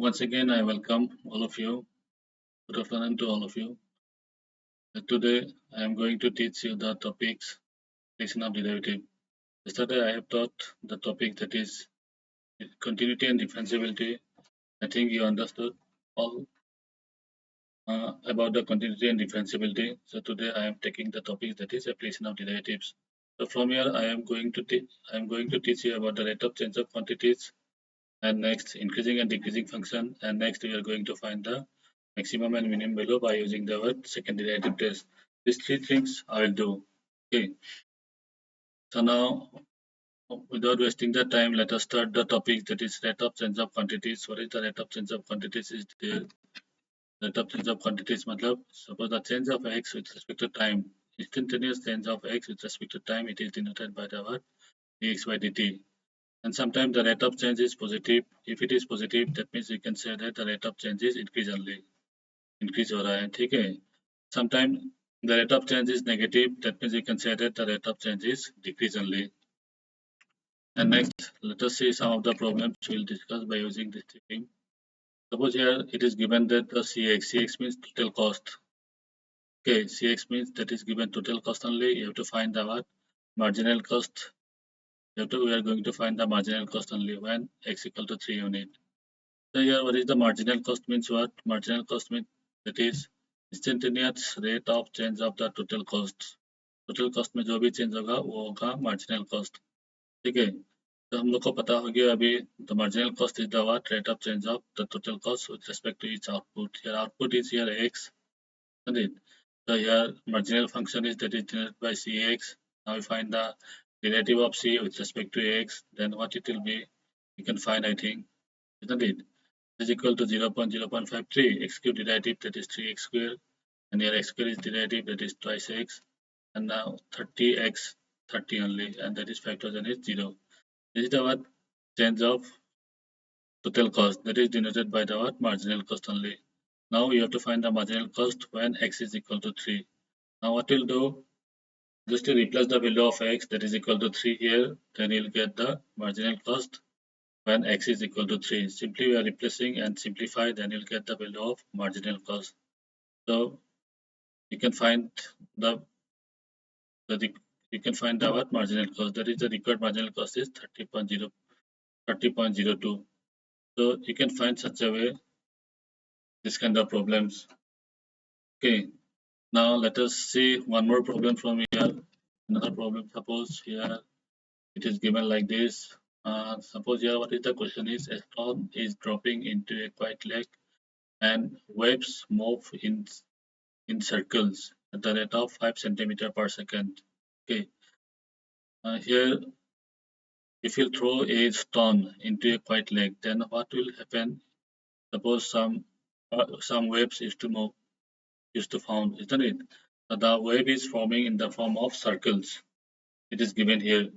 Once again, I welcome all of you. Good afternoon to all of you. Today, I am going to teach you the topics relation of derivative. Yesterday, I have taught the topic that is continuity and differentiability. I think you understood all about the continuity and differentiability. So today, I am taking the topic that is application of derivatives. So from here, I am going to teach you about the rate of change of quantities, and next increasing and decreasing function, and next we are going to find the maximum and minimum value by using the word second derivative test. These three things I will do. Okay, so now without wasting the time, let us start the topic that is rate of change of quantities. What is the rate of change of quantities? Is the rate of change of quantities matlab suppose the change of x with respect to time, instantaneous change of x with respect to time, it is denoted by the word dx by dt. And sometimes the rate of change is positive. If it is positive, that means you can say that the rate of change is increase only. Increase हो रहा है, ठीक है. Sometimes the rate of change is negative. That means you can say that the rate of change is decrease only. And next, let us see some of the problems we will discuss by using this thing. Suppose here it is given that the Cx means total cost. Okay, Cx means that is given total cost only. You have to find the what? Marginal cost. We are going to find the marginal cost only when x equal to 3 unit. So here, what is the marginal cost means what? Marginal cost means that is instantaneous rate of change of the total cost. Total cost में जो भी change होगा वो होगा marginal cost. ठीक है, तो हम लोग को पता हो गया अभी the marginal cost is the what rate of change of the total cost with respect to each output. Here output is here x, isn't it? So here marginal function is that is denoted by cx. Now we find the derivative of c with respect to x. Then what it will be? You can find, I think, isn't it? Is equal to 0.0.53 x cube derivative, that is 3x square, and here x square is derivative, that is twice x, and now 30x, 30 only, and that is 5000 is 0. This is the what change of total cost, that is denoted by the what marginal cost only. Now we have to find the marginal cost when x is equal to 3. Now what we'll do, just to replace the value of x that is equal to 3 here, then you'll get the marginal cost when x is equal to 3. Simply we are replacing and simplify, then you'll get the value of marginal cost. So you can find you can find the what marginal cost, that is the required marginal cost is 30.02. So you can find such a way this kind of problems. Okay, now let us see one more problem from here. Another problem, suppose here it is given like this. Suppose here what is the question is, a stone is dropping into a quiet lake and waves move in circles at the rate of 5 centimeter per second. Okay, here if you throw a stone into a quiet lake, then what will happen? Suppose some waves is to form, isn't it? So the wave is forming in the form of circles. It is given here.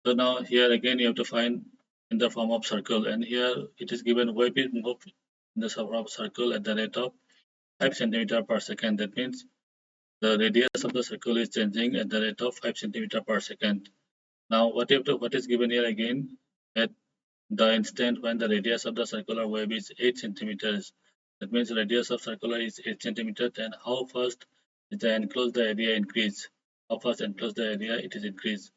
So now here again you have to find in the form of circle, and here it is given wave is moved in the form of circle at the rate of 5 centimeter per second. That means the radius of the circle is changing at the rate of 5 centimeter per second. Now what is given here again, at the instant when the radius of the circular wave is 8 centimeters. That means the radius of circular is 8 centimeters. Then how fast is the enclosed area increase? How fast enclosed area it is increased?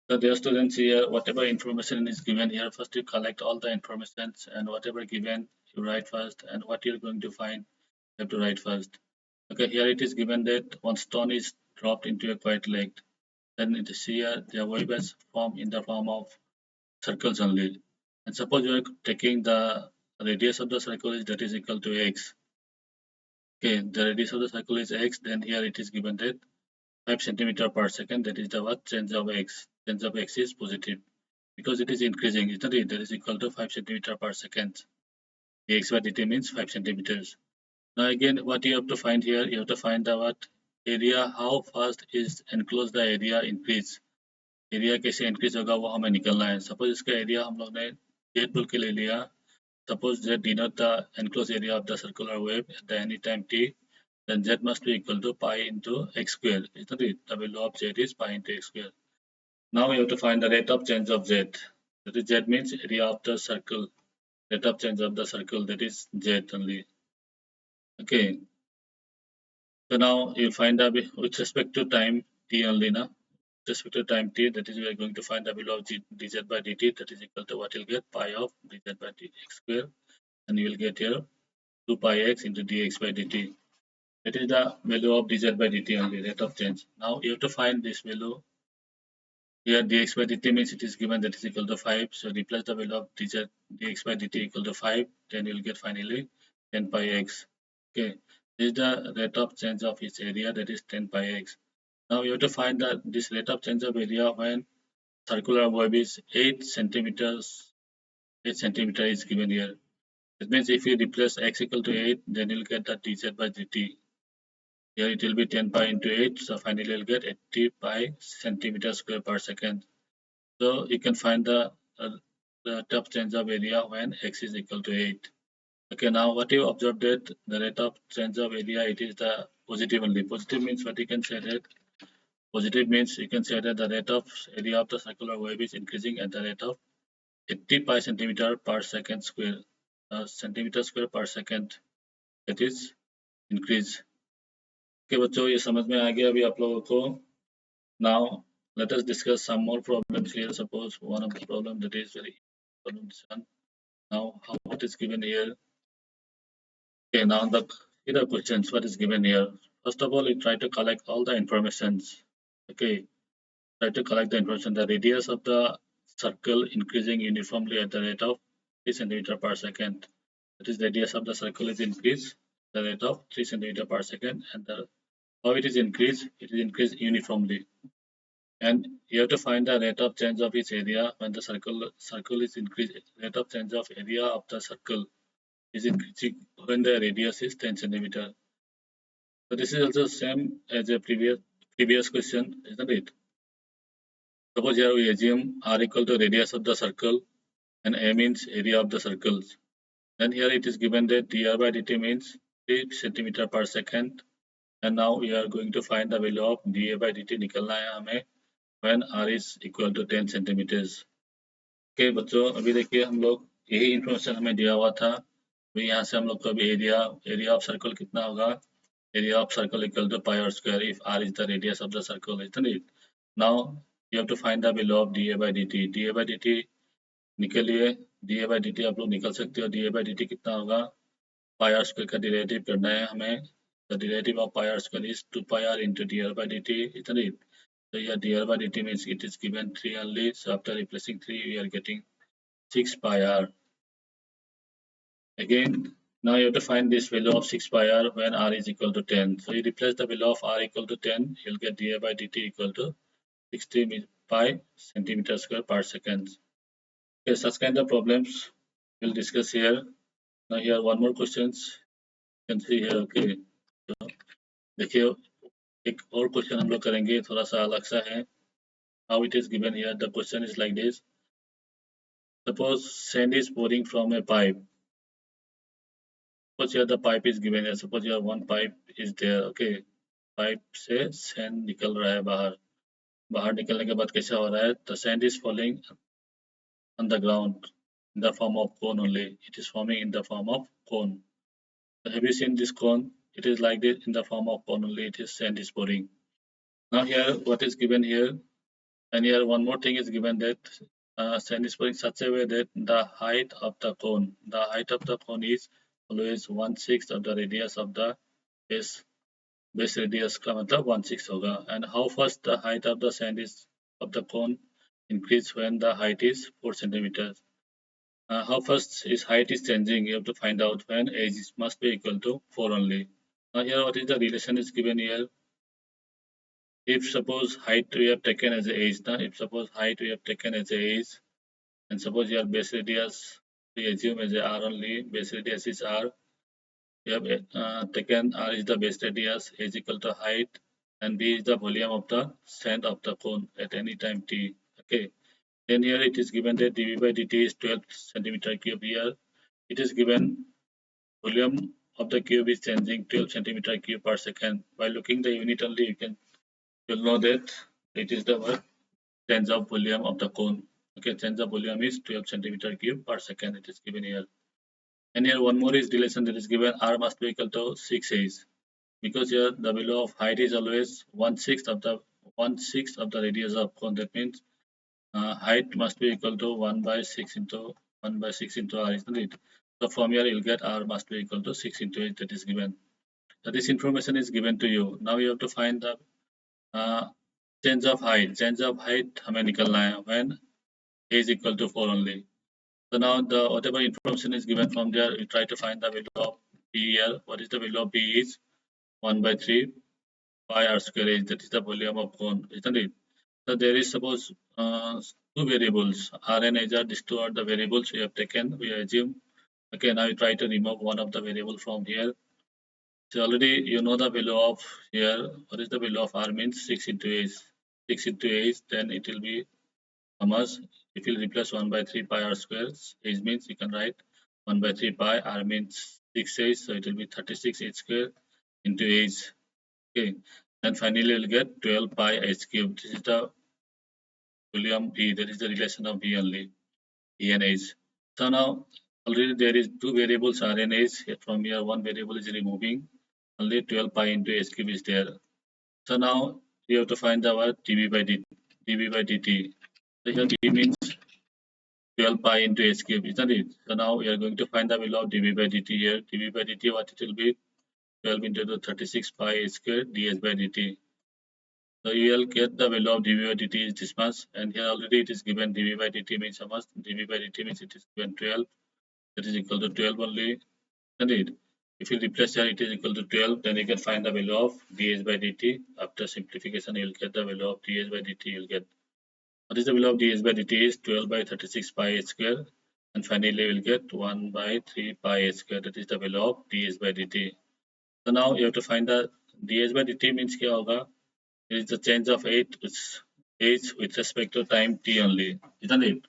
So dear students, here whatever information is given here, first you collect all the information, and whatever given you write first, and what you're going to find you have to write first. Okay, here it is given that one stone is dropped into a quiet lake. Then it is here the wave has formed in the form of circles only. And suppose you are taking the radius of the circle is that is equal to x. Okay, the radius of the circle is x, then here it is given that 5 centimeter per second, that is the what change of x. Change of x is positive because it is increasing, isn't it? That is equal to 5 centimeter per second. The x by dt means 5 centimeters. Now again, what you have to find here, you have to find the what area, how fast is enclosed the area increase. Area कैसे increase होगा वो हमें निकलना है. Suppose इसका area हम लोग ने z बोल के ले लिया. Suppose z denote the enclosed area of the circular wave at the any time t, then z must be equal to pi into x square, isn't it? The value of z is pi into x square. Now we have to find the rate of change of z. That is z means area of the circle. rate of change of the circle, that is z only. Okay, so now you find the with respect to time t only now. With respect to time t, that is we are going to find the value of dz by dt, that is equal to what you'll get, pi of dz by dx square, and you will get here 2 pi x into dx by dt. That is the value of dz by dt only, rate of change. Now you have to find this value. Here dx by dt means it is given that is equal to 5. So replace the value of dx by dt equal to 5. Then you will get finally 10 pi x. Okay. This is the rate of change of its area, that is 10 pi x. Now you have to find that this rate of change of area when circular web is 8 centimeters. 8 centimeter is given here. That means if you replace x equal to 8, then you'll get the dz by dt. Here it will be 10 pi into 8. So finally you'll get 80 pi centimeter square per second. So you can find the top change of area when x is equal to 8. Okay, now what you observed that the rate of change of area, it is the positive only. Positive means what you can say that positive means you can say that the rate of area of the circular wave is increasing at the rate of 80 pi centimeter per second square, centimeter square per second, that is increase. Okay बच्चों ये समझ में आ गया अभी आप लोगों को. Now let us discuss some more problems here. Suppose one of the problem that is very problem this one. Now how it is given here. Okay, now here the questions what is given here. First of all, you try to collect all the informations. Okay, try to collect the information. The radius of the circle increasing uniformly at the rate of 3 centimeter per second. That is, the radius of the circle is increased at the rate of 3 centimeter per second, and how it is increased? It is increased uniformly. And you have to find the rate of change of its area when the circle is increased. Rate of change of area of the circle is increasing when the radius is 10 centimeter. So this is also same as a previous question, isn't it? Suppose here we assume r equal to radius of the circle and a means area of the circles. Then here it is given that dr by dt means 3 centimeter per second. And now we are going to find the value of dA by dt निकलना है हमें when r is equal to 10 centimeters. Okay बच्चों, अभी देखिए हम लोग यही information हमें दिया हुआ था. अभी यहाँ से हम लोग को अभी एरिया ऑफ सर्कल कितना होगा? Area of circle equal to pi r square if r is the radius of the circle, isn't it? Now you have to find the value of dA by dt. dA by dt निकलिए, dA by dt आप लोग निकल सकते हो. dA by dt कितना होगा? pi r square का derivative करना है हमें. The derivative of pi r square is 2 pi r into dr by dt, isn't it? So here dr by dt means it is given 3 only. So after replacing 3, we are getting 6 pi r. Again, now you have to find this value of 6 pi r when r is equal to 10. So you replace the value of r equal to 10, you'll get dA by dt equal to 60 pi centimeter square per second. Okay, such kind of problems we'll discuss here. Now here one more questions you can see here. Okay, so देखिए एक और question हम लोग करेंगे, थोड़ा सा अलग सा है. How it is given here, the question is like this. Suppose sand is pouring from a pipe. Suppose here the pipe is given here. Suppose here one pipe is there. Okay, pipe से sand निकल रहा है बाहर. बाहर निकलने के बाद कैसा हो रहा है? The sand is falling on the ground in the form of cone only. It is forming in the form of cone. So have you seen this cone? It is like this in the form of cone only. It is sand is pouring. Now here what is given here? And here one more thing is given that sand is pouring such a way that the height of the cone is always 1/6 of the radius of the base. Base radius का मतलब 1/6 होगा. And how fast the height of the sand is of the cone increase when the height is 4 centimeters. How fast is height is changing? You have to find out when age must be equal to 4 only. Now here what is the relation is given here? If suppose height we have taken as a age, now if suppose height we have taken as a age, and suppose your base radius we assume as a r only, base radius is r. We have taken r is the base radius, is equal to height, and b is the volume of the sand of the cone at any time t. Okay. Then here it is given that dv by dt is 12 centimeter cube. Here it is given volume of the cube is changing 12 centimeter cube per second. By looking the unit only, you'll know that it is the what change of volume of the cone. Okay, change of volume is 12 centimeter cube per second. It is given here. And here one more is relation that is given, r must be equal to 6 because here the value of height is always one sixth of the radius of cone. That means height must be equal to 1 by 6 into 1 by 6 into r, isn't it? So from here you'll get r must be equal to 6 into 8, that is given. So this information is given to you. Now you have to find the uh, change of height. Change of height हमें निकलना है when a is equal to 4 only. So now the whatever information is given from there, you try to find the value of b here. What is the value of b is 1 by 3 pi r square h. That is the volume of cone, isn't it? So there is suppose two variables r and h are these two are the variables we have taken. We assume. Okay, now you try to remove one of the variable from here. So already you know the value of here. What is the value of r means 6 into h. 6 into h, then it will be how much? If you replace 1 by 3 pi r square, h means you can write 1 by 3 pi, r means 6 h, so it will be 36 h square into h. Okay, and finally you'll get 12 pi h cube. This is the volume V, that is the relation of V only, E and H. So now already there is two variables R and H. From here one variable is removing. Only 12 pi into H cube is there. So now you have to find the what dV by dt. So here d means 12 pi into H cube, isn't it? So now we are going to find the value of dV by dt here. dV by dt, what it will be? 12 into the 36 pi H square ds by dt. So you will get the value of dV by dt is this much, and here already it is given dV by dt means how much? dV by dt means it is given 12, that is equal to 12 only, indeed. If you replace here it is equal to 12, then you can find the value of ds by dt. After simplification, you will get the value of ds by dt. You will get what is the value of ds by dt is 12 by 36 pi h square, and finally you will get 1 by 3 pi h square. That is the value of ds by dt. So now you have to find the ds by dt means क्या होगा? It is the change of age with respect to time t only, isn't it?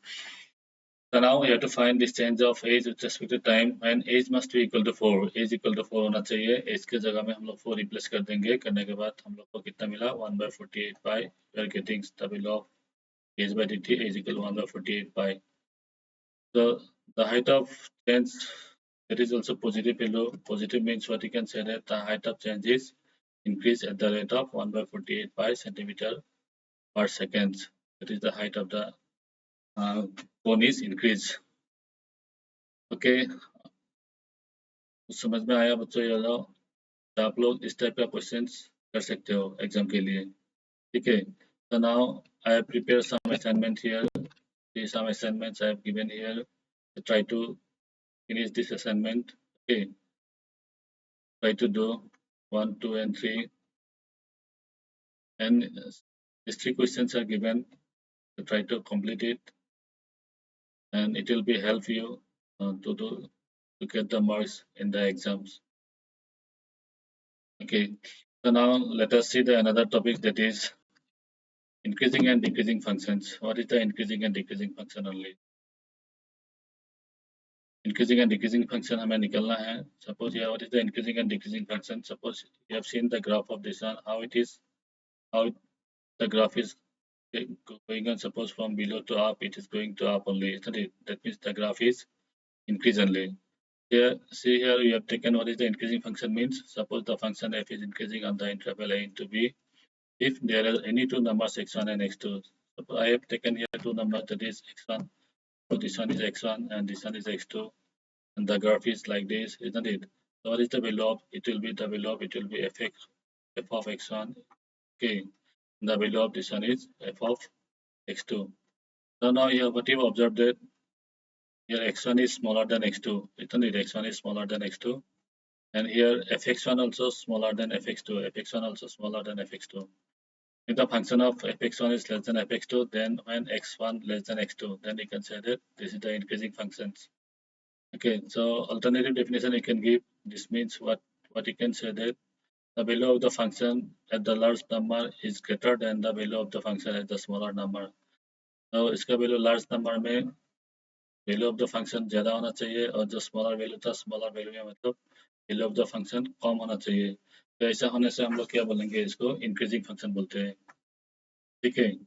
So now we have to find this change of age with respect to time, and age must be equal to 4. Age equal to 4 होना चाहिए. Age के जगह में हम लोग 4 replace कर देंगे. करने के बाद हम लोग को कितना मिला? 1 by 48 pi. We are getting the value of age by dt is equal to 1 by 48 pi. So the height of change, that is also positive value. Positive means what you can say that the height of change is increase at the rate of 1 by 48 pi centimeter per second. That is the height of the cone is increase. Okay, समझ में आया बच्चों? ये लो, तो आप लोग इस type का क्वेश्चंस कर सकते हो एग्जाम के लिए, ठीक है? So now I have prepared some assignment here. These some assignments I have given here. So try to finish this assignment. Okay, try to do 1, 2, and 3, and these 3 questions are given. So try to complete it, and it will be help you to get the marks in the exams. Okay, so now let us see the another topic, that is increasing and decreasing functions. What is the increasing and decreasing function only? Increasing and decreasing function हमें निकलना है. Suppose here what is the increasing and decreasing function? Suppose you have seen the graph of this one, how it is, how the graph is going on. Suppose from below to up, it is going to up only, isn't it? That means the graph is increase only. Here, see here we have taken what is the increasing function means. Suppose the function f is increasing on the interval a into b. If there are any two numbers x1 and x2, suppose I have taken here two numbers, that is x1. So this one is x1 and this one is x2, and the graph is like this, isn't it? So what is the value of? It will be the value of, it will be f of x1. Okay, the value of this one is f of x2. So now here what you observed that here x1 is smaller than x2, isn't it? X1 is smaller than x2, and here fx1 also smaller than fx2, fx1 also smaller than fx2. If the function of fx1 is less than fx2, then when x1 less than x2, then you can say that this is the increasing functions. Okay, so alternative definition you can give. This means what you can say that the value of the function at the large number is greater than the value of the function at the smaller number. So इसका value large number में value of the function ज़्यादा होना चाहिए, और जो smaller value था smaller value में मतलब value of the function कम होना चाहिए. तो ऐसा होने से हम लोग क्या बोलेंगे? इसको increasing function बोलते हैं, ठीक है?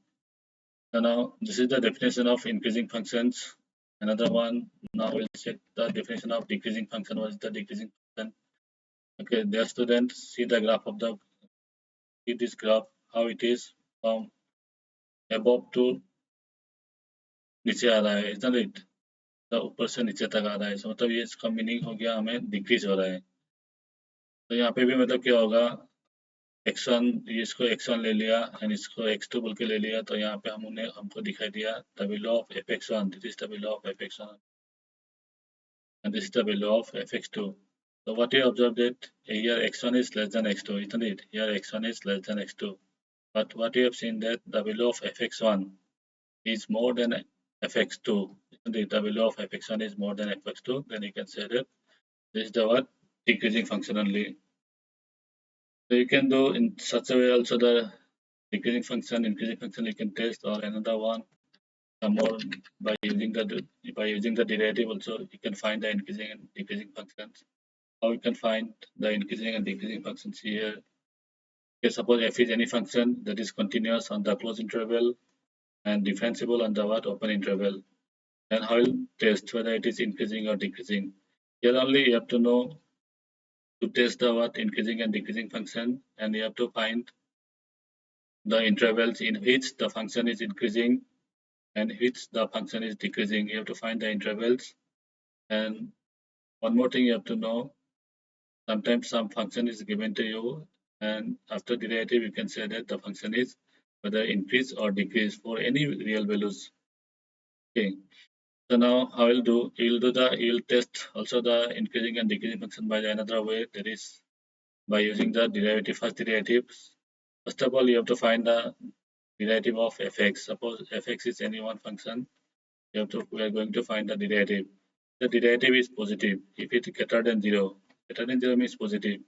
So now this is the definition of increasing functions. Another one, now we'll check the definition of decreasing function. What is the decreasing function? Okay, dear students, see the graph of the, see this graph, how it is from above to नीचे आ रहा है, isn't it? तो ऊपर से नीचे तक आ रहा है, मतलब ये इसका मीनिंग हो गया हमें डिक्रीज हो रहा है। तो यहाँ पे भी मतलब क्या होगा, x1 इसको x1 ले लिया एंड इसको x2 बोल के ले लिया, तो यहाँ पे हमको दिखाई दिया the value of fx1, this is the value of fx1 and this is the value of fx2. So what you observe that here x1 is less than x2, isn't it? Here x1 is less than x2, but what you have seen that the value of fx1 is more than fx2, isn't it? The value of fx1 is more than fx2, then you can say that this is the what, decreasing function only. So you can do in such a way also the decreasing function, increasing function you can test, or another one, some more by using the derivative also you can find the increasing and decreasing functions. How you can find the increasing and decreasing functions here? Okay, suppose f is any function that is continuous on the closed interval and differentiable on the what, open interval. Then how will test whether it is increasing or decreasing? Here only you have to know to test the what, increasing and decreasing function, and you have to find the intervals in which the function is increasing and which the function is decreasing. You have to find the intervals. And one more thing you have to know, sometimes some function is given to you and after derivative you can say that the function is whether increase or decrease for any real values. Okay, so now how you'll test also the increasing and decreasing function by another way, that is by using the derivative, first derivatives. First of all you have to find the derivative of fx. Suppose fx is any one function, we are going to find the derivative. The derivative is positive if it is greater than 0. Greater than 0 means positive.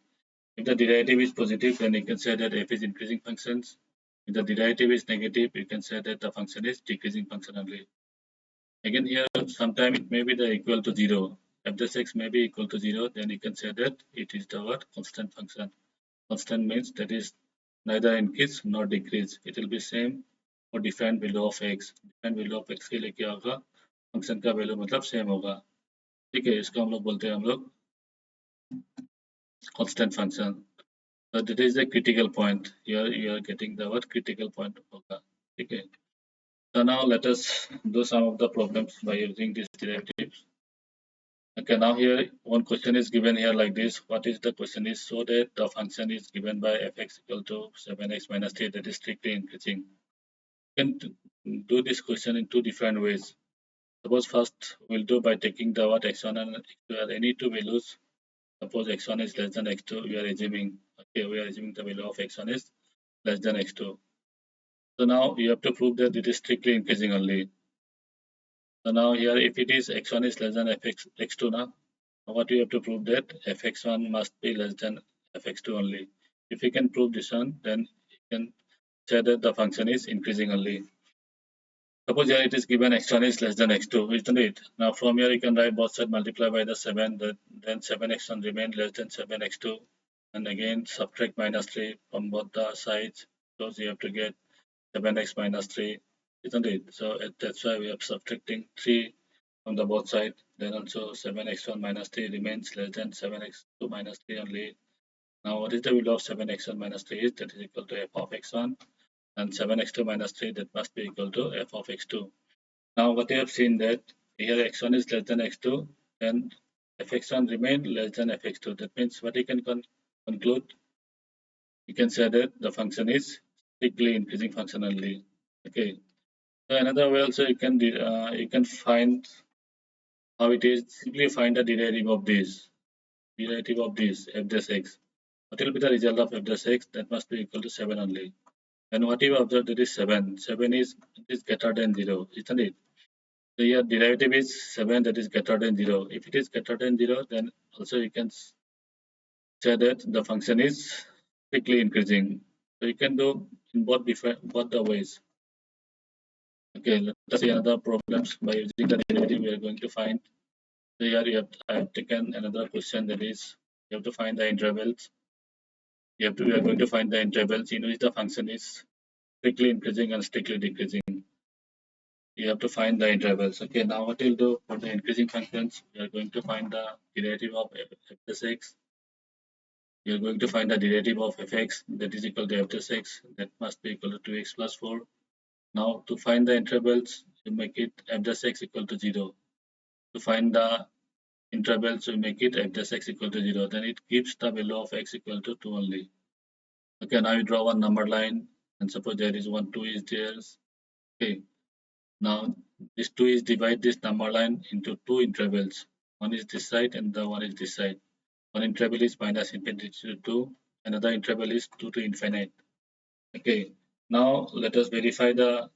If the derivative is positive, then you can say that f is increasing functions. If the derivative is negative, you can say that the function is decreasing function only. Again here, sometime it may be the equal to 0. If this x may be equal to 0, then you can say that it is the what, constant function. Constant means that is neither increase nor decrease. It will be same for different value of x. Different value of x के लिए क्या होगा, function का value मतलब same होगा। ठीक है, इसको हम लोग बोलते हैं constant function. So that is the critical point. Here you are getting the what, critical point होगा। ठीक है, so now let us do some of the problems by using these derivatives. Okay, now here one question is given here like this. What is the question is, so that the function is given by fx equal to 7x minus 3, that is strictly increasing. You can do this question in two different ways. Suppose first we'll do by taking the what, x1 and x2 as any two values. Suppose x1 is less than x2, we are assuming, okay, we are assuming the value of x1 is less than x2. So now you have to prove that it is strictly increasing only. So now here if it is x1 is less than x2 now, what you have to prove that fx1 must be less than fx2 only. If you can prove this one, then you can say that the function is increasing only. Suppose here it is given x1 is less than x2, isn't it? Now from here you can write both sides multiply by the 7, then 7x1 remain less than 7x2, and again subtract minus 3 from both the sides, because you have to get 7x minus 3, isn't it? So that's why we are subtracting 3 from the both sides. Then also 7x1 minus 3 remains less than 7x2 minus 3 only. Now what is the value of 7x1 minus 3 is, that is equal to f of x1, and 7x2 minus 3, that must be equal to f of x2. Now what you have seen that here x1 is less than x2, then fx1 remain less than fx2. That means what you can conclude, you can say that the function is strictly increasing function only. Okay. So another way also you can find how it is. Simply find the derivative of this. Derivative of this f dash x. What will be the result of f dash x? That must be equal to 7 only. And what you observe, that is 7. 7 is greater than 0, isn't it? So your derivative is 7, that is greater than 0. If it is greater than 0, then also you can say that the function is strictly increasing. So you can do in both the ways. Okay, let us see another problems by using the derivative we are going to find. So here I have taken another question, that is you have to find the intervals. We are going to find the intervals in which the function is strictly increasing and strictly decreasing. you have to find the intervals. Okay, now what you'll do for the increasing functions, you are going to find the derivative of f plus x. You are going to find the derivative of fx that is equal to f plus x, that must be equal to 2x plus 4. Now to find the intervals, you make it f plus x equal to 0. To find the intervals, you make it f plus x equal to 0. Then it keeps the value of x equal to 2 only. Okay, now you draw one number line and suppose there is 1, 2 is there. Okay, now this 2 is divide this number line into two intervals. One is this side and the one is this side. One interval is minus infinity to 2, another interval is 2 to infinite. Okay, now let us verify f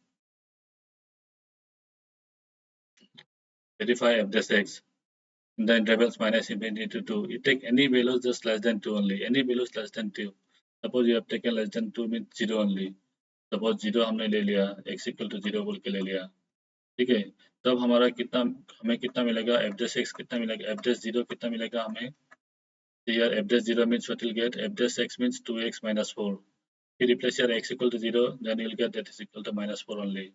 dash x in the intervals minus infinity to 2. You take any values just less than 2 only, any values less than 2. Suppose you have taken less than 2 means 0 only. Suppose 0 हमने ले लिया x equal to 0 बोल के ले लिया, ठीक है। तब हमारा कितना हमें कितना मिलेगा f dash x कितना मिलेगा, f dash 0 कितना मिलेगा हमें। Here f dash 0 means what you'll get, f dash x means 2x minus 4. If you replace your x equal to 0, then you'll get that is equal to minus 4 only.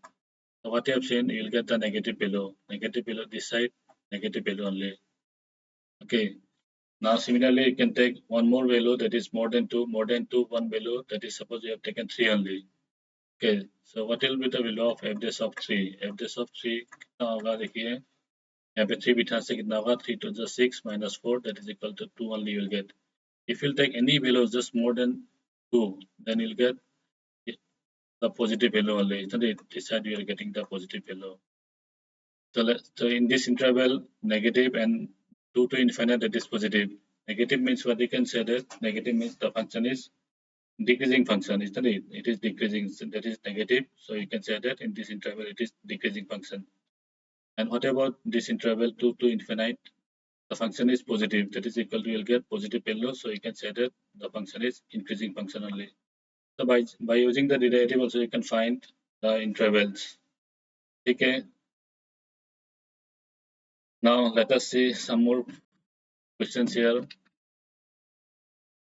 So what you have seen, you'll get the negative below this side, negative below only. Okay. Now similarly, you can take one more value that is more than 2, one value that is suppose you have taken 3 only. Okay, so what will be the value of f dash of 3? F dash of 3 कितना होगा देखिए, यहाँ पे 3 बिठाने से कितना होगा, 3 to the 6 minus 4 that is equal to 2 only you will get. If you take any value just more than 2, then you'll get the positive value only. Isn't it? This side you are getting the positive value. So in this interval, negative and 2 to infinite that is positive. Negative means what you can say that negative means the function is decreasing function, isn't it? It is decreasing, so that is negative. So you can say that in this interval it is decreasing function. And what about this interval 2 to infinite? The function is positive, that is equal to you'll get positive value. So you can say that the function is increasing function only. So by using the derivative also you can find the intervals. Okay. Now let us see some more questions here.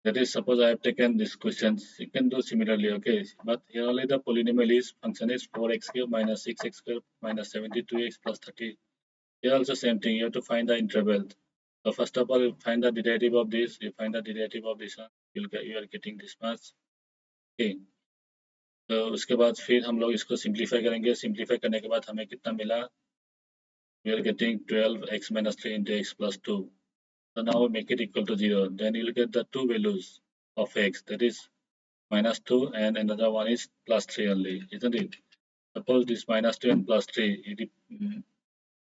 That is, suppose I have taken these questions, you can do similarly, okay? But here only the polynomial is function is 4x cube minus 6x cube minus 72x plus 30. Here also same thing, you have to find the interval. So first of all, you find the derivative of this, you find the derivative of this one, you are getting this much. Okay. तो उसके बाद फिर हम लोग इसको simplify करेंगे, simplify करने के बाद हमें कितना मिला, we are getting 12x minus 3 into x plus 2. So now we make it equal to 0. Then you'll get the two values of x, that is minus 2 and another one is plus 3 only, isn't it? Suppose this minus 2 and plus 3,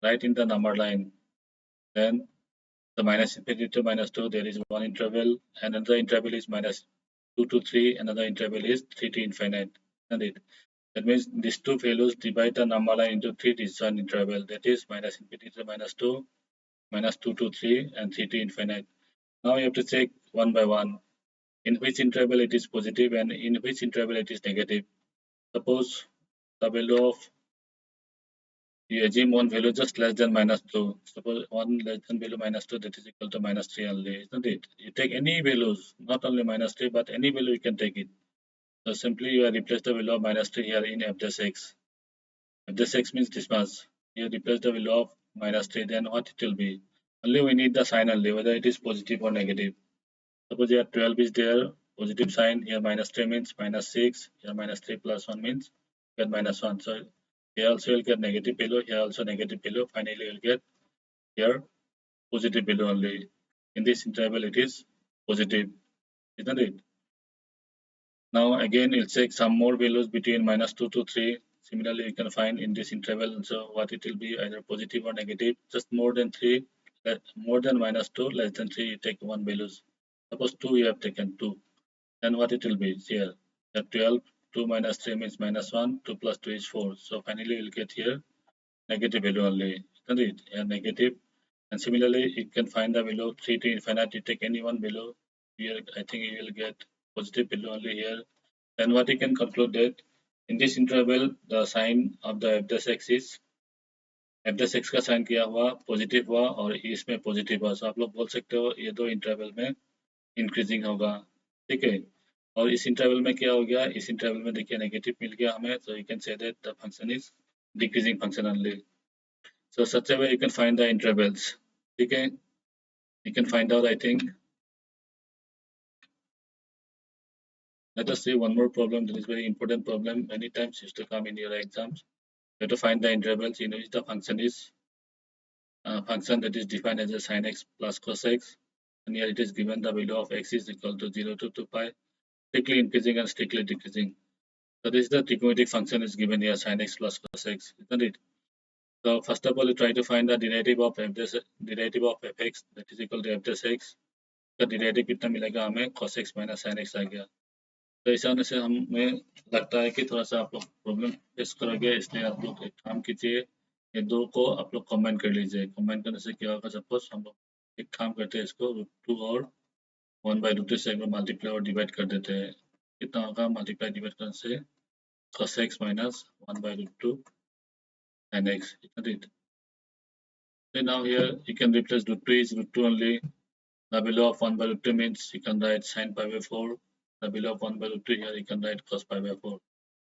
write in the number line. Then the minus infinity to minus 2, there is one interval, and another interval is minus 2 to 3, another interval is 3 to infinite, isn't it? That means these two values divide the number line into three disjoint interval, that is minus infinity to minus 2, minus 2 to 3, and 3 to infinite. Now you have to check one by one in which interval it is positive and in which interval it is negative. Suppose the value of you assume one value just less than minus 2. Suppose one less than value minus 2 that is equal to minus 3 only, isn't it? You take any values, not only minus 3 but any value you can take it. So simply you replace the value of minus 3 here in f dash x. F dash x means this much. You replace the value of minus 3, then what it will be? Only we need the sign only, whether it is positive or negative. Suppose here 12 is there, positive sign, here minus 3 means minus 6, here minus 3 plus 1 means get minus 1. So here also you'll get negative value, here also negative value, finally you'll get here positive value only. In this interval it is positive, isn't it? Now again you'll check some more values between minus 2 to 3. Similarly you can find in this interval so what it will be, either positive or negative, just more than 3, more than minus 2, less than 3 you take one values. Suppose 2 you have taken 2. Then what it will be here, the 12, 2 minus 3 means minus 1, 2 plus 2 is 4. So finally you'll get here negative value only, isn't it? Here negative. And similarly you can find the value 3 to infinite, you take any one value, here I think you will get positive value only here. Then what you can conclude that in this interval the sign of the f dash x is f dash x का sign क्या हुआ, positive हुआ और इसमें positive हुआ. सो आप लोग बोल सकते हो ये दो इंटरवल में इंक्रीजिंग होगा, ठीक है. और इस इंटरवल में क्या हो गया, इस इंटरवल में देखिए नेगेटिव मिल गया हमें, so you can say that the function is decreasing function only. So such a way you can find the intervals. Okay, you can find out. I think. Let us see one more problem. That is very important problem. Many times used to come in your exams. You have to find the intervals in which the function is function that is defined as a sin x plus cos x, and here it is given the value of x is equal to 0 to 2 pi, strictly increasing and strictly decreasing. So this is the trigonometric function is given here sin x plus cos x, isn't it? So first of all, you try to find the derivative of fx that is equal to f dash x. का derivative कितना मिलेगा हमें cos x minus sin x आ गया. तो इस होने से हमें लगता है कि थोड़ा सा आप लोग प्रॉब्लम फेस करोगे, इसलिए आप लोग एक काम कीजिए, ये दो को आप लोग कॉम्बाइन कर लीजिए. कॉम्बाइन करने से क्या होगा, सपोज हम लोग एक काम करते हैं, इसको √2 और 1/√2 से मल्टीप्लाई और डिवाइड कर देते हैं. कितना होगा मल्टीप्लाई डिवाइड करने से cos x minus 1/√2 sin x, isn't it? So now here you can replace √2 is √2 only. The value of 1/√2 means you can write sin pi by 4. The value of 1/√2 here you can write cos pi by 4.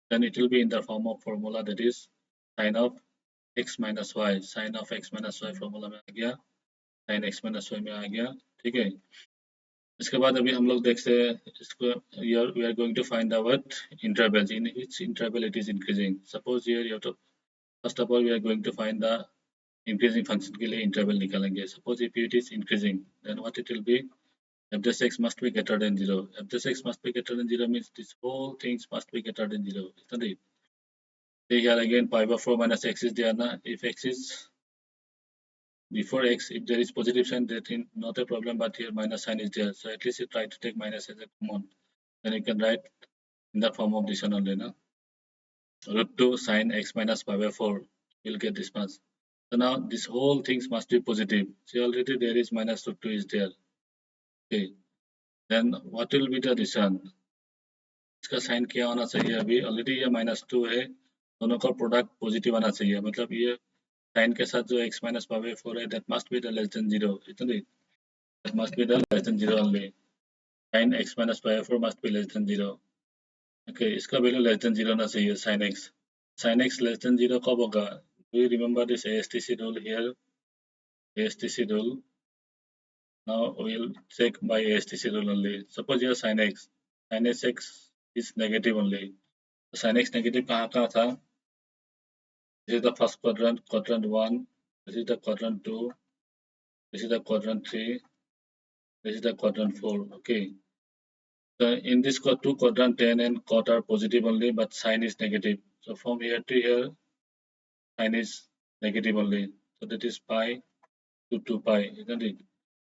Then it will be in the form of formula that is sin of x minus y. Sin of x minus y formula में आ गया, sin x minus y में आ गया. ठीक है. इसके बाद अभी हम लोग देखते हैं इसको. Here we are going to find the what intervals in which interval it is increasing. Suppose here you have to first of all we are going to find the increasing function के लिए interval निकालेंगे. Suppose if it is increasing, then what it will be? F dash x must be greater than 0. F dash x must be greater than 0 means this whole things must be greater than 0, isn't it? See here again pi by 4 minus x is there now. If x is before x, if there is positive sign, that is not a problem, but here minus sign is there. So at least you try to take minus as a common. Then you can write in the form of this one only. No? √2 sin x minus pi by 4. You'll get this much. So now this whole things must be positive. See already there is minus √2 is there. Okay. Then what will be the reason? इसका sign क्या होना चाहिए, अभी already ये -2 है, दोनों का product positive आना चाहिए. मतलब ये साइन के साथ जो x minus pi by 4 है, that must be the less than 0, isn't it? That must be the less than 0 only. Sin x minus pi by 4 must be less than 0. Okay, इसका value less than 0 होना चाहिए sin x. Sin x less than 0 कब होगा? Do you remember this ASTC rule here? ASTC rule. Now we'll check by ASTC rule only. Suppose here sin x is negative only. Sin x negative कहाँ था? This is the first quadrant, quadrant 1. This is the quadrant 2. This is the quadrant 3. This is the quadrant 4. Okay. So in this two quadrant 10 and quad are positive only, but sign is negative. So from here to here, sign is negative only. So that is pi to 2 pi, isn't it?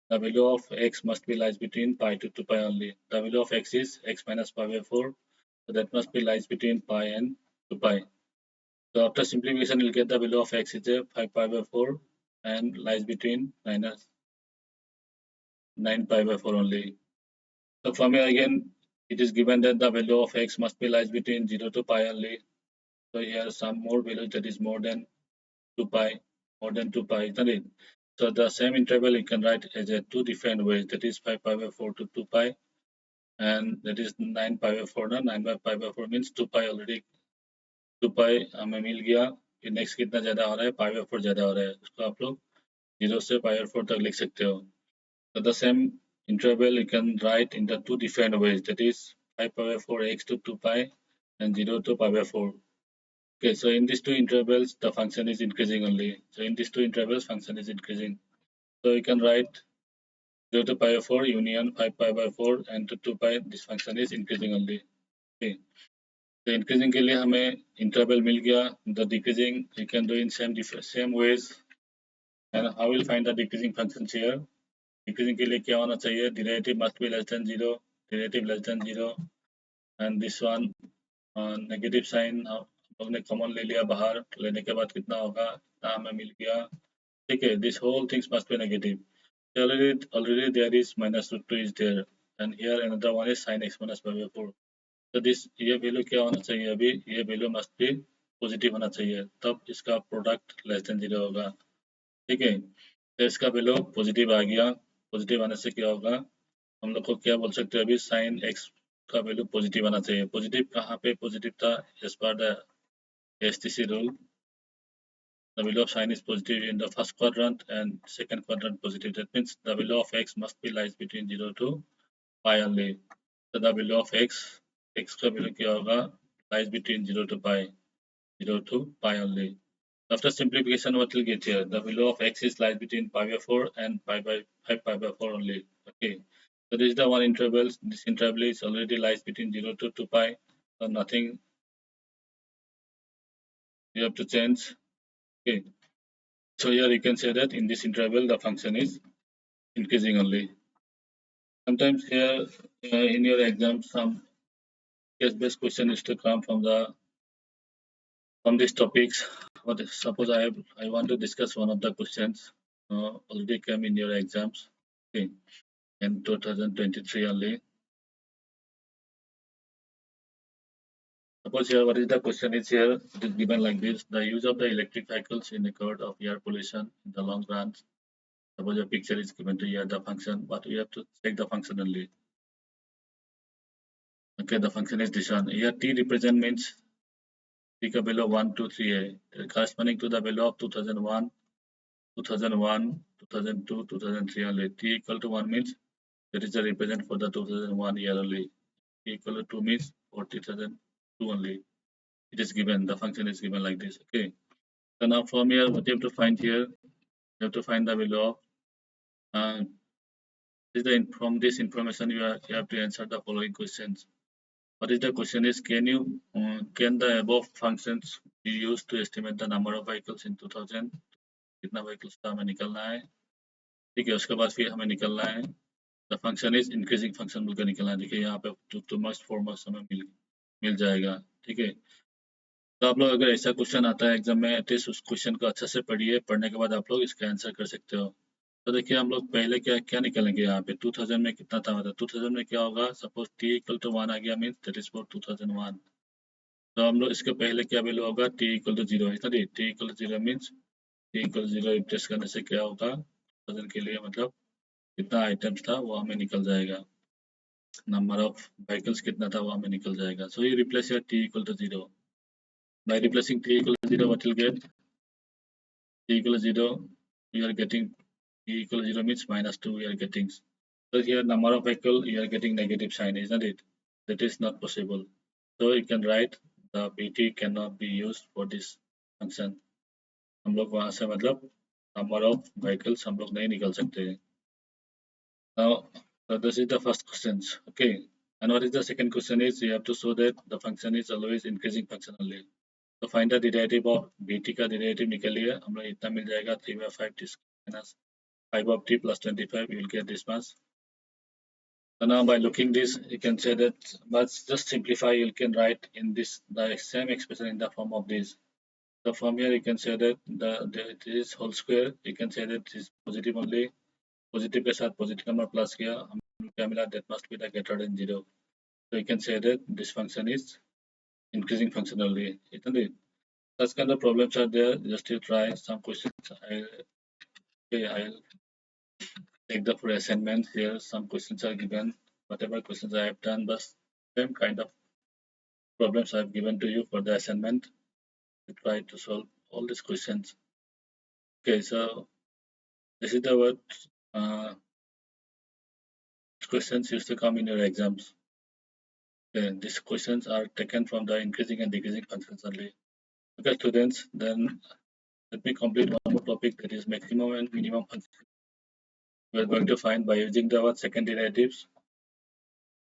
The value of x must be lies between pi to 2 pi only. The value of x is x minus pi by 4. So that must be lies between pi and 2 pi. So after simplification, you'll get the value of x is a 5 pi by 4 and lies between minus 9 pi by 4 only. So from here again, it is given that the value of x must be lies between 0 to pi only. So here some more value that is more than 2 pi, isn't it? So the same interval you can write as a two different ways. That is 5 pi by 4 to 2 pi, and that is 9 pi by 4. ना 9 by pi by 4 means 2 pi already. 2 pi हमें मिल गया. फिर next कितना ज़्यादा हो रहा है? pi by 4 ज़्यादा हो रहा है. उसको आप लोग 0 से pi by 4 तक लिख सकते हो. So the same interval you can write in the two different ways. That is 5 pi by 4 x to 2 pi and 0 to pi by 4. Okay, so in these two intervals, the function is increasing only. So in these two intervals, function is increasing. So you can write 0 to pi by 4 union 5 pi by 4 and to 2 pi. This function is increasing only. Okay. So increasing के लिए हमें interval मिल गया. The decreasing you can do in same ways. And how will find the decreasing functions here? Decreasing के लिए क्या होना चाहिए? Derivative must be less than 0. Derivative less than 0. And this one negative sign हम लोग ने common ले लिया बाहर. लेने के बाद कितना होगा? इतना हमें मिल गया. ठीक है. This whole things must be negative. Already there is -√2 is there, and here another one is sin x minus pi by 4. So this ये वैल्यू क्या होना चाहिए? अभी ये वैल्यू must be पॉजिटिव होना चाहिए, तब इसका प्रोडक्ट लेस देन 0 होगा. ठीक है. तो इसका वैल्यू पॉजिटिव आ गया. पॉजिटिव आने से क्या होगा? हम लोग को क्या बोल सकते हैं? अभी sin x का वैल्यू पॉजिटिव आना चाहिए. पॉजिटिव कहाँ पे पॉजिटिव था? As per the STC rule. The value of sign is positive in the first quadrant and second quadrant positive. That means the value of x must be lies between 0 to pi only. So the value of x का value क्या होगा? Lies between 0 to pi, 0 to pi only. After simplification, what we'll get here? The value of x is lies between pi by 4 and pi by 5 pi by 4 only. Okay. So this is the one interval. This interval is already lies between 0 to 2 pi. So nothing you have to change. Okay. So here you can say that in this interval the function is increasing only. Sometimes here in your exam some case-based question is to come from these topics. But suppose I want to discuss one of the questions already came in your exams. Okay. In 2023 only. Suppose here what is the question is here, it is given like this: the use of the electric vehicles in record of air pollution in the long run. Suppose a picture is given to here the function, but we have to check the function only. Okay, the function is this one. Here t represent means pick a value of 1, 2, 3a corresponding to the value of 2001, 2001, 2002, 2003 only. T equal to 1 means that is the represent for the 2001 year only. T equal to 2 means for 2002 only. It is given, the function is given like this. Okay. So now from here, what you have to find here, you have to find the value of, uh, from this information you have to answer the following questions. What is the question is, can the above functions be used to estimate the number of vehicles in 2000? कितना vehicles का हमें निकलना है, ठीक है, उसके बाद फिर हमें निकलना है the function is increasing function बोलकर निकलना है. देखिए यहाँ पे 2 marks 4 marks हमें मिल जाएगा. ठीक है. तो आप लोग अगर ऐसा क्वेश्चन आता है एग्जाम में एटलीस्ट उस क्वेश्चन को अच्छे से पढ़िए, पढ़ने के बाद आप लोग इसका आंसर कर सकते हो. तो देखिए हम लोग पहले क्या क्या निकालेंगे यहाँ पे 2000 में कितना था, मतलब 2000 में क्या होगा, सपोज t इक्वल टू 1 आ गया मीन्स दैट इज फॉर 2001. तो हम लोग इसके पहले क्या वैल्यू होगा, t इक्वल टू 0 है ना, t equal to 0 means t equal to 0 replace करने से क्या होगा 2000 के लिए, मतलब कितना आइटम्स था वो हमें निकल जाएगा, नंबर ऑफ व्हीकल्स कितना था वो हमें निकल जाएगा. सो ये replace your t equal to 0. By replacing t equal to 0, what you'll get? T equal to 0, you are getting t equal to 0 means minus 2 we are getting. So here number of vehicle you are getting negative sign, isn't it? That is not possible. So you can write the bt cannot be used for this function. हम लोग वहां से मतलब number of vehicles हम लोग नहीं निकल सकते. Now so this is the first questions. Okay. And what is the second question is, you have to show that the function is always increasing function only. तो find the derivative of bt का derivative निकालिए, हम लोग इतना मिल जाएगा 3/5 t minus 5 of t plus 25, you will get this much. So now by looking this you can say that, but just simplify, you can write in this the same expression in the form of this. So from here you can say that it is whole square, you can say that it is positive only, positive के साथ positive number plus किया हमें क्या मिला, that must be the greater than 0. So you can say that this function is increasing function only, isn't it? Such kind of problems are there. Just to try some questions. I'll take the for assignment here. Some questions are given. Whatever questions I have done, but same kind of problems I have given to you for the assignment. To try to solve all these questions. Okay, so this is the what questions used to come in your exams. Okay, these questions are taken from the increasing and decreasing functions only. Okay, students, then let me complete one more topic, that is maximum and minimum functions. We are going to find by using the second derivatives.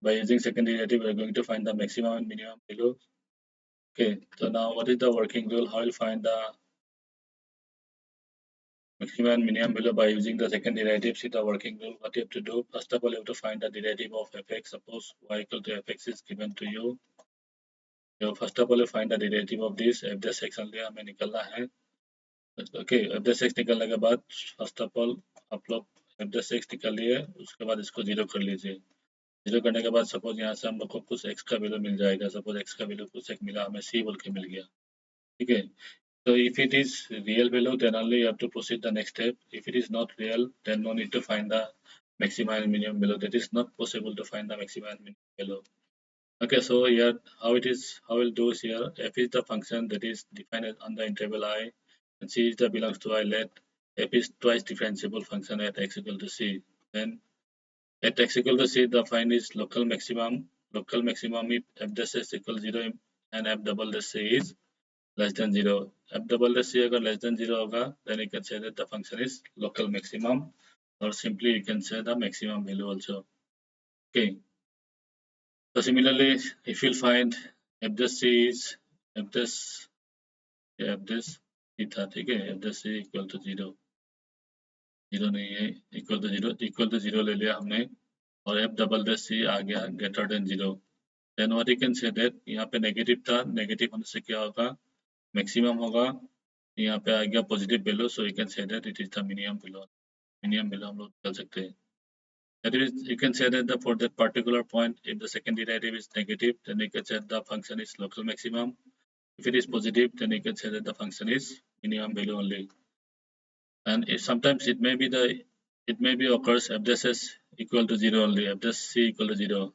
By using second derivative, we are going to find the maximum and minimum value. Okay, so now what is the working rule? How will find the maximum and minimum value by using the second derivative? See the working rule. What you have to do? First of all, you have to find the derivative of fx. Suppose y equal to fx is given to you. So first of all, you find the derivative of this. f dash x only हमें निकलना है. Okay, f dash x निकलने के बाद first of all आप लोग f dash x निकाल लिए, उसके बाद इसको 0 कर लीजिए. 0 करने के बाद सपोज यहाँ से हम लोग को कुछ x का वैल्यू मिल जाएगा. सपोज x का वैल्यू कुछ एक मिला हमें, c बोल के मिल गया. ठीक है. So if it is real value, then only you have to proceed the next step. If it is not real, then no need to find the maximum and minimum value. That is not possible to find the maximum and minimum value. Okay, so here how we'll do is here f is the function that is defined on the interval I. and C is the belongs to I, let f is twice differentiable function at x equal to c. Then at x equal to c, the find is local maximum. Local maximum if f dash s equal 0 and f double dash c is less than 0. F double dash c अगर less than 0 होगा, then you can say that the function is local maximum, or simply you can say the maximum value also. Okay. So similarly, if you find f dash c is f dash f dash c था, ठीक है, f dash c equal to 0, 0 नहीं है, equal to 0 ले लिया हमने, और f double dash c आ गया greater than 0. Then what you can say that यहाँ पे नेगेटिव था, नेगेटिव होने से क्या होगा, मैक्सिमम होगा, यहाँ पे आ गया positive value, so you can say that it is the minimum value. Minimum value हम लोग निकाल सकते हैं. That is, you can say that for that particular point, if the second derivative is negative, then you can say the function is local maximum. If it is positive, then you can say that the function is minimum value only. And if sometimes it may be occurs f dash s equal to 0 only, f dash c equal to 0.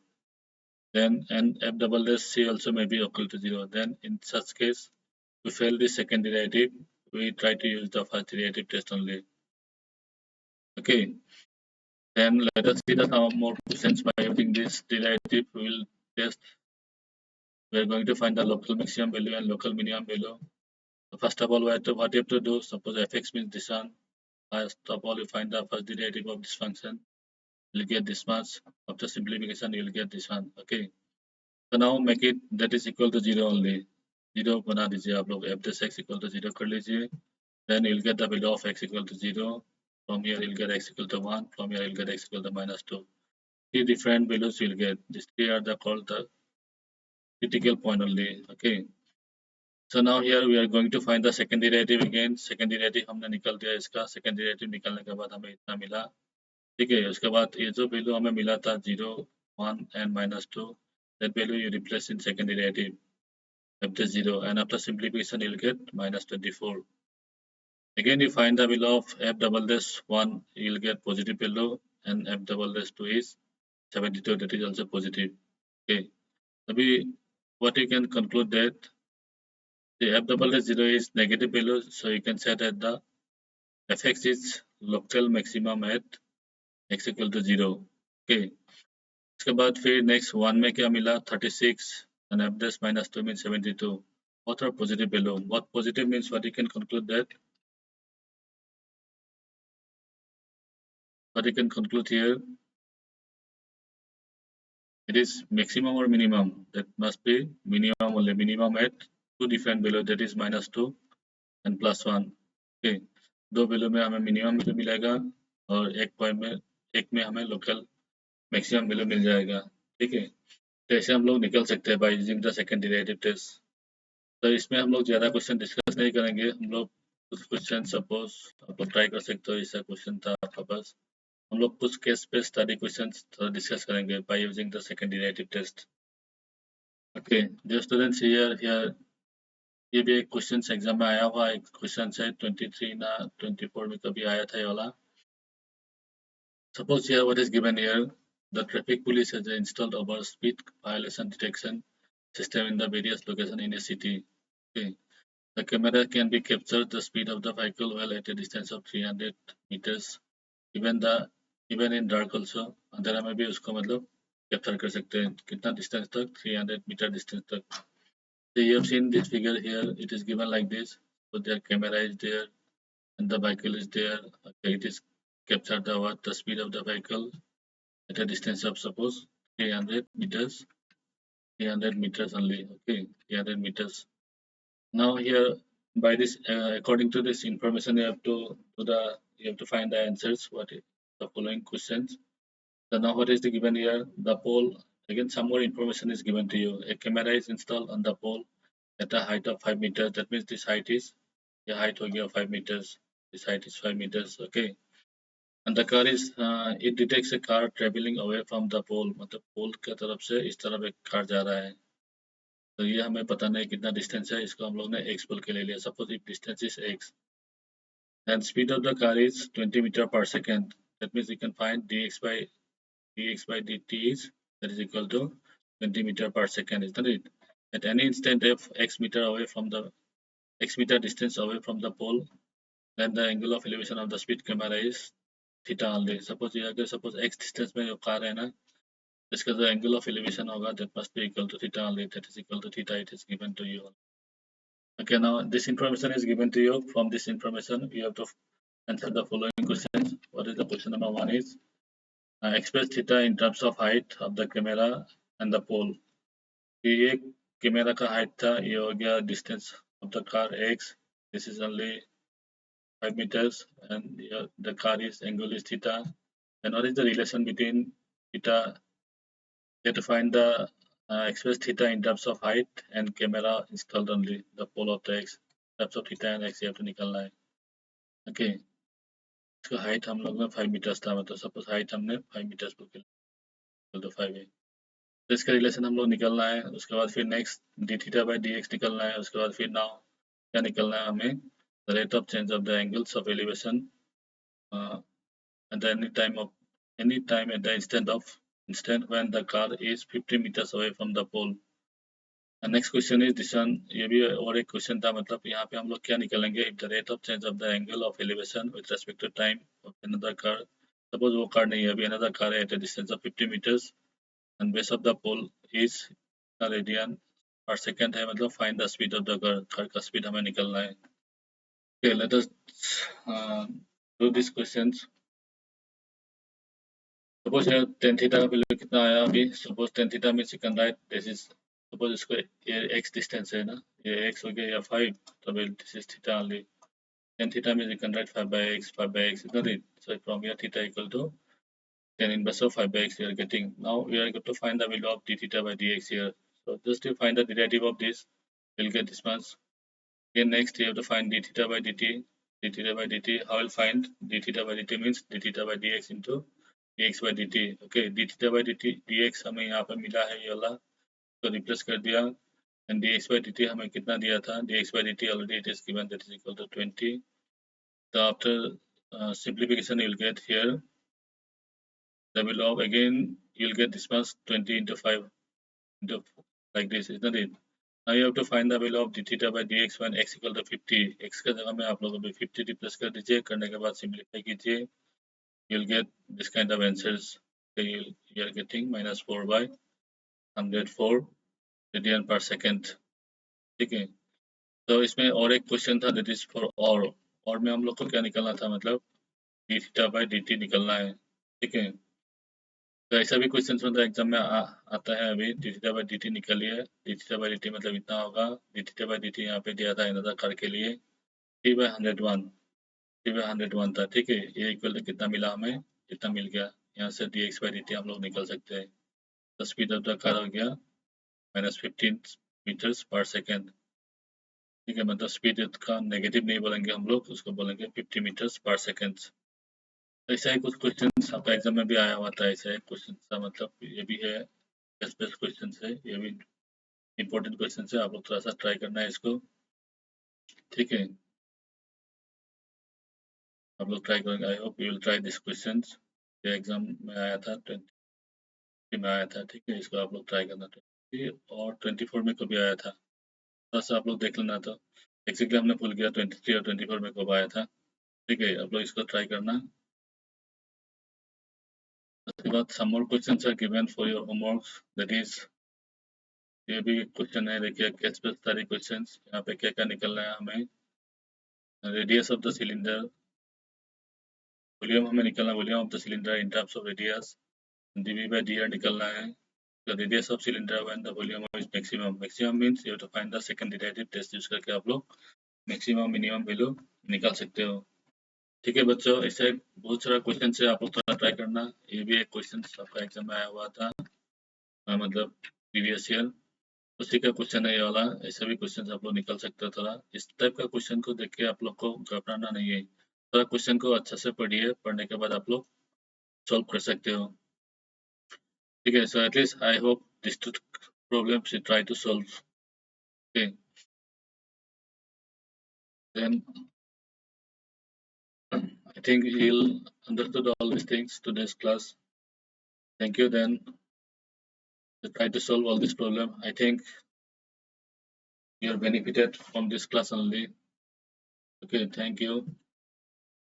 Then and f double dash c also may be equal to 0. Then in such case, we fail the second derivative, we try to use the first derivative test only. Okay, then let us see the some more questions by using this derivative. We will test. We are going to find the local maximum value and local minimum value. So first of all, what you have to do, suppose fx means this one. First of all, you find the first derivative of this function. You'll get this much. After simplification, you'll get this one. Okay. So now make it that is equal to 0 only. 0 बना दीजिए आप लोग, f dash x equal to 0 कर लीजिए. Then you'll get the value of x equal to 0. From here you'll get x equal to 1. From here you'll get x equal to minus 2. Three different values you'll get. These three are called the critical point only. Okay. So now here we are going to find the second derivative again. Second derivative हमने निकाल दिया इसका. Second derivative निकालने के बाद हमें इतना मिला. ठीक है. उसके बाद ये जो value हमें मिला था 0, 1 and minus 2. That value you replace in second derivative. F dash 0, and after simplification you'll get minus 24. Again you find the value of f double dash 1, you'll get positive value, and f double dash 2 is 72, that is also positive. Okay. Abhi, what you can conclude that the f double dash 0 is negative value, so you can say that the fx is local maximum at x equal to 0. Okay. इसके बाद फिर next 1 में क्या मिला 36 and f dash minus 2 means 72. Both are positive value. What positive means, what you can conclude that what you can conclude here, it is maximum or minimum. That must be minimum only. Minimum at two different value, that is minus 2 and plus 1. Okay. दो value में हमें minimum value मिलेगा और एक में हमें local maximum value मिल जाएगा. ठीक है. तो ऐसे हम लोग निकल सकते हैं by using the second derivative test. तो इसमें हम लोग ज्यादा क्वेश्चन डिस्कस नहीं करेंगे. हम लोग कुछ क्वेश्चन सपोज आप लोग ट्राई कर सकते हो. ऐसा क्वेश्चन था आपका पास. हम लोग कुछ केस पे स्टडी क्वेश्चंस थोड़ा डिस्कस करेंगे by using the second derivative test. Okay, जो स्टूडेंट्स हियर ये भी एक क्वेश्चन एग्जाम में आया हुआ एक क्वेश्चन है 23 ना 24 में कभी आया था ये वाला. Suppose here what is given here, the traffic police has installed over speed violation detection system in the various location in a city. Okay. The camera can be captured the speed of the vehicle well at a distance of 300 meters. Even in dark also, अंधेरा में भी उसको मतलब capture कर सकते हैं. कितना distance तक 300 मीटर डिस्टेंस तक. So you have seen this figure here, it is given like this. So their camera is there and the vehicle is there. Okay, it is captured the speed of the vehicle at a distance of suppose 300 meters. 300 meters only. Okay, 300 meters. Now here by this according to this information you have to find the answers. What is the following questions. So now what is the given here? The pole. Again some more information is given to you. A camera is installed on the pole at a height of 5 meters. That means this height is the height हो गया 5 meters. This height is 5 meters. Okay. And the car is it detects a car traveling away from the pole. मतलब पोल की तरफ से इस तरफ एक car जा रहा है. तो ये हमें पता नहीं कितना डिस्टेंस है. इसको हम लोग ने x बोल के ले लिया. Suppose if distance is x and speed of the car is 20 meter per second. That means you can find dx by dt is that is equal to 20 meter per second, isn't it? At any instant f x meter away from the x meter distance away from the pole, then the angle of elevation of the speed camera is theta only. Suppose ये अगर suppose x distance में जो car है ना, इसका जो angle of elevation होगा that must be equal to theta only. That is equal to theta. It is given to you. Okay, now this information is given to you. From this information, you have to answer the following questions. What is the question number one is express theta in terms of height of the camera and the pole. ये camera का height था, ये हो गया distance of the car x. This is only 5 meters, and the car is angle is theta. And what is the relation between theta? You have to find the express theta in terms of height and camera installed only the pole of the x. Terms of theta and x you have to निकालना है. Okay, इसका height हम लोग ने 5 meters था, मतलब suppose height हमने 5 meters बोल के तो 5 है. तो इसका रिलेशन हम लोग निकलना है. उसके बाद फिर next D theta by D x निकलना है. उसके बाद फिर नाउ क्या निकलना है हमें? The rate of change of the angles of elevation at any time at the instant when the car is 50 meters away from the pole. The next question is this one. ये भी और एक question था, मतलब यहाँ पे हम लोग क्या निकालेंगे? If the rate of change of the angle of elevation with respect to time of another car, suppose वो car नहीं है, अभी another car है at a distance of 50 meters and base of the pole is radian per second है, मतलब find the speed of the car का speed हमें निकलना है. Okay, let us do these questions. Suppose here tan theta का value कितना आया अभी? Suppose tan theta में second right, this is suppose इसको ये x distance है ना, ये x हो गया या 5, तो this is theta only. Tan theta में second right 5 by x, 5 by x is nothing. So from here theta equal to tan inverse of 5 by x we are getting. Now we are going to find the value of d theta by dx here. So just to find the derivative of this, we'll get this much. Again next you have to find d theta by dt. D theta by dt, how will find d theta by dt means d theta by dx into dx by dt. Okay, d theta by dt dx हमें यहाँ पर मिला है ये वाला, तो replace कर दिया. And dx by dt हमें कितना दिया था? dx by dt already it is given, that is equal to 20. So after simplification you will get here the value of, again you will get this much 20 into 5 into like this, isn't it? Now you have to find the value of d theta by dx when x equal to 50. x का जगह में आप लोग अभी 50 replace कर दीजिए, करने के बाद सिंप्लीफाई कीजिए, you'll get this kind of answers. Okay, you are getting minus 4 by 104 radian per second. ठीक है, तो इसमें और एक क्वेश्चन था that is for और में हम लोग को क्या निकलना था, मतलब d theta by dt निकलना है. ठीक है, तो ऐसा भी क्वेश्चन मतलब एग्जाम में आता है. अभी d theta by dt निकलिए, d theta by dt मतलब इतना होगा. d theta by dt यहाँ पे दिया था another कार के लिए 3 by 101, 3 by 101 था. ठीक है, ये इक्वल टू कितना मिला हमें? इतना मिल गया. यहाँ से dx by dt हम लोग निकल सकते हैं. The speed of the car हो गया minus 15 meters per second. ठीक है, मतलब स्पीड का नेगेटिव नहीं बोलेंगे हम लोग, उसको बोलेंगे 50 meters per second. ऐसा ही कुछ क्वेश्चन आपका एग्जाम में भी आया हुआ था. ऐसा है क्वेश्चन का मतलब ये भी है, बेस्ट क्वेश्चन है, ये भी इम्पोर्टेंट क्वेश्चन है. आप लोग थोड़ा सा ट्राई करना है इसको. ठीक है, आप लोग ट्राई करेंगे. I hope you will try this question. ये एग्जाम में आया था, 20 में आया था. ठीक है, इसको आप लोग ट्राई करना. 20 और 24 में कभी आया था, थोड़ा सा आप लोग देख लेना. तो एक्चुअली हमने भूल गया 23 और 24 में कब आया था. ठीक है, आप लोग इसको ट्राई करना. उसके बाद some more questions are given for your homework. That is, ये भी क्वेश्चन है, देखिए कैच पे सारे क्वेश्चंस. यहाँ पे क्या क्या निकलना है हमें? Radius of the cylinder, volume हमें निकलना, volume of the cylinder in terms of radius. dv by dr निकलना है. The radius of cylinder when the volume is maximum. Maximum means you have to find the second derivative. Test use करके आप लोग maximum minimum value निकाल सकते हो. ठीक है बच्चों, ऐसे बहुत सारा क्वेश्चन है, आप लोग थोड़ा ट्राई करना. ये भी एक क्वेश्चन आपका एग्जाम में आया हुआ था, मतलब प्रीवियस ईयर, उसी का क्वेश्चन है ये वाला. ऐसे भी क्वेश्चन आप लोग निकल सकते हो. थोड़ा इस टाइप का क्वेश्चन को देख के आप लोग को घबराना नहीं है. थोड़ा क्वेश्चन को अच्छा से पढ़िए, पढ़ने के बाद आप लोग सॉल्व कर सकते हो. ठीक है, so at least I hope this two problems you try to solve. Okay, then I think he'll understood all these things today's class. Thank you. Then to try to solve all this problem. I think you are benefited from this class only. Okay, thank you.